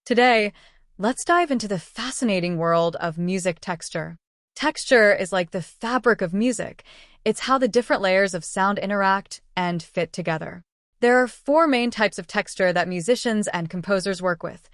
Today, let's dive into the fascinating world of music texture. Texture is like the fabric of music. It's how the different layers of sound interact and fit together. There are four main types of texture that musicians and composers work with: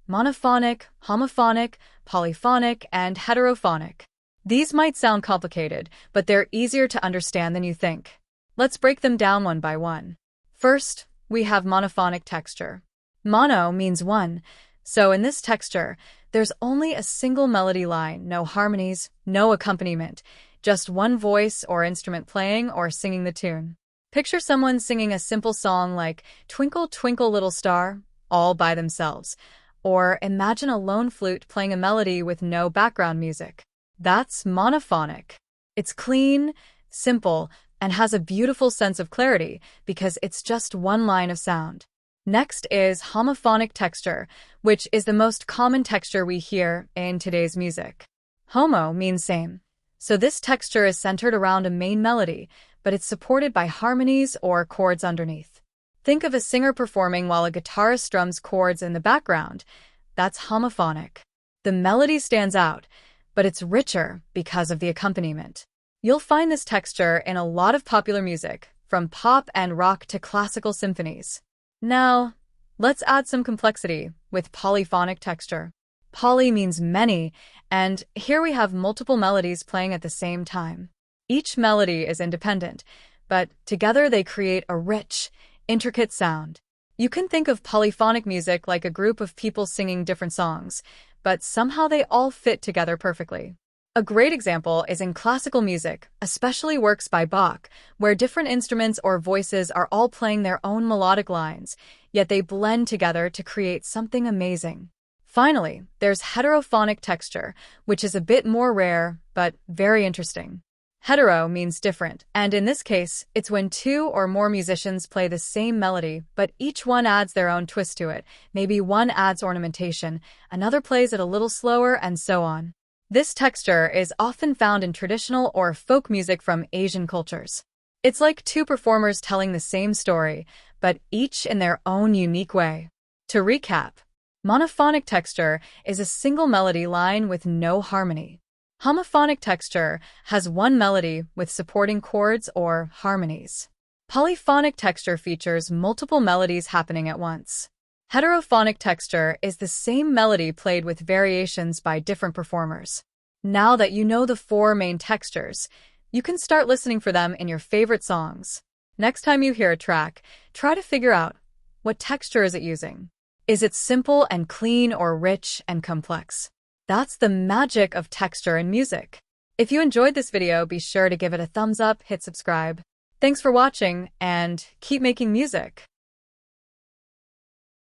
monophonic, homophonic, polyphonic, and heterophonic. These might sound complicated, but they're easier to understand than you think. Let's break them down one by one. First, we have monophonic texture. Mono means one, so in this texture, there's only a single melody line, no harmonies, no accompaniment, just one voice or instrument playing or singing the tune. Picture someone singing a simple song like "Twinkle, Twinkle, Little Star" all by themselves, or imagine a lone flute playing a melody with no background music. That's monophonic. It's clean, simple, and has a beautiful sense of clarity because it's just one line of sound. Next is homophonic texture, which is the most common texture we hear in today's music. Homo means same, so this texture is centered around a main melody, but it's supported by harmonies or chords underneath. Think of a singer performing while a guitarist strums chords in the background. That's homophonic. The melody stands out, but it's richer because of the accompaniment. You'll find this texture in a lot of popular music, from pop and rock to classical symphonies. Now, let's add some complexity with polyphonic texture. Poly means many, and here we have multiple melodies playing at the same time. Each melody is independent, but together they create a rich, intricate sound. You can think of polyphonic music like a group of people singing different songs, but somehow they all fit together perfectly. A great example is in classical music, especially works by Bach, where different instruments or voices are all playing their own melodic lines, yet they blend together to create something amazing. Finally, there's heterophonic texture, which is a bit more rare, but very interesting. Hetero means different, and in this case, it's when two or more musicians play the same melody, but each one adds their own twist to it. Maybe one adds ornamentation, another plays it a little slower, and so on. This texture is often found in traditional or folk music from Asian cultures. It's like two performers telling the same story, but each in their own unique way. To recap, monophonic texture is a single melody line with no harmony. Homophonic texture has one melody with supporting chords or harmonies. Polyphonic texture features multiple melodies happening at once. Heterophonic texture is the same melody played with variations by different performers. Now that you know the four main textures, you can start listening for them in your favorite songs. Next time you hear a track, try to figure out, what texture is it using? Is it simple and clean or rich and complex? That's the magic of texture in music. If you enjoyed this video, be sure to give it a thumbs up, hit subscribe. Thanks for watching, and keep making music.